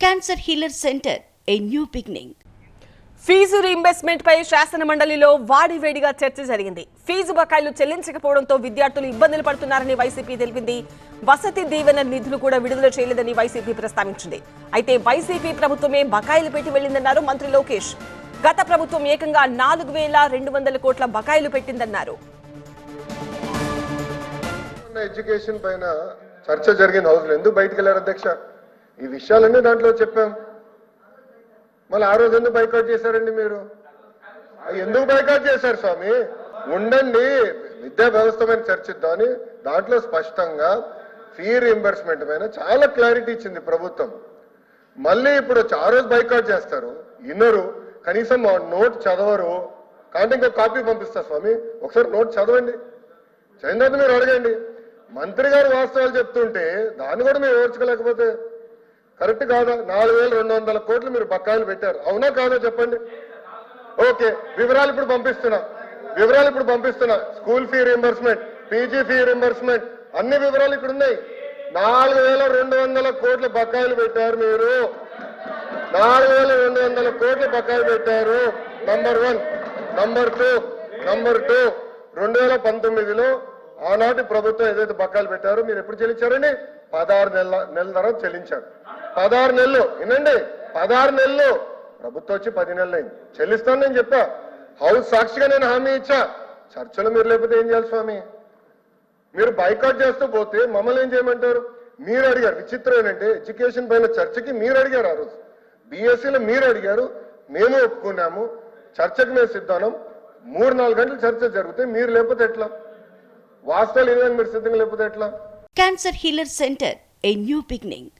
Cancer healer centre a new beginning. Fee reimbursement పై శాసన మండలిలో వాడివేడిగా చర్చ జరిగింది. ఫీజు బకాయిలు చెల్లించకపోవడంతో విద్యార్థులు ఇబ్బందులు పడుతున్నారని వైసీపీ తెలిపింది. వసతి దీవెన నిధులు కూడా విడుదల చేయలేదని వైసీపీ ప్రస్తావించింది. అయితే వైసీపీ ప్రభుత్వమే బకాయిలు పెట్టి వెళ్లిందన్నారు మంత్రి లోకేష్. గత ప్రభుత్వం ఏకంగా 4,200 కోట్ల బకాయిలు పెట్టిందన్నారు. ఎడ్యుకేషన్ పైన చర్చ జరిగిన హౌస్ లో ఎందుకు బయటికి వెళ్ళారు అధ్యక్ష? ఈ విషయాలన్నీ దాంట్లో చెప్పాం. మళ్ళీ ఆ రోజు ఎందుకు బైకాట్ చేశారండి మీరు? ఎందుకు బైకాట్ చేశారు స్వామి? ఉండండి, విద్యా వ్యవస్థ పైన చర్చిద్దామని దాంట్లో స్పష్టంగా ఫీ రీయింబర్స్మెంట్ పైన చాలా క్లారిటీ ఇచ్చింది ప్రభుత్వం. మళ్ళీ ఇప్పుడు ఆ రోజు బైకాట్ చేస్తారు, ఇన్నరు, కనీసం నోట్ చదవరు. కాబట్టి ఇంకా కాపీ పంపిస్తా స్వామి, ఒకసారి నోట్ చదవండి, చదివిన మీరు అడగండి. మంత్రి గారు వాస్తవాలు చెప్తుంటే దాన్ని కూడా మీరు ఓర్చుకోలేకపోతే కరెక్ట్ కాదా? 4,200 కోట్లు మీరు బకాయిలు పెట్టారు, అవునా కాదా చెప్పండి? ఓకే, వివరాలు ఇప్పుడు పంపిస్తున్నా. School fee reimbursement, PG fee reimbursement, అన్ని వివరాలు ఇక్కడ ఉన్నాయి. 4,200 కోట్ల బకాయిలు పెట్టారు మీరు. 4,200 కోట్ల బకాయిలు పెట్టారు. నంబర్ 1. నంబర్ 2 2019లో ఆనాటి ప్రభుత్వం ఏదైతే బకాయిలు పెట్టారో మీరు ఎప్పుడు చెల్లించారండి? 16 నెలల తర్వాత చెల్లించారు. 16 నెలలు వినండి, 16 నెలలు. ప్రభుత్వం వచ్చి 10 నెలలు అయింది. చెల్లిస్తాను నేను చెప్పా, హౌస్ సాక్షిగా నేను హామీ ఇచ్చా. చర్చలు మీరు లేకపోతే ఏం చేయాలి స్వామి? మీరు బైకాట్ చేస్తూ పోతే మమ్మల్ని ఏం చేయమంటారు? మీరు అడిగారు. విచిత్రం ఏంటంటే ఎడ్యుకేషన్ పైన చర్చకి మీరు అడిగారు. ఆ రోజు బీఎస్సీలో మీరు అడిగారు, మేము ఒప్పుకున్నాము. చర్చకు మేము సిద్ధానం. 3-4 గంటలు చర్చ జరిగితే మీరు లేకపోతే ఎట్లా? వాస్తవాలు ఏదైనా మీరు సిద్ధంగా లేకపోతే ఎట్లా? Cancer healer centre a new beginning.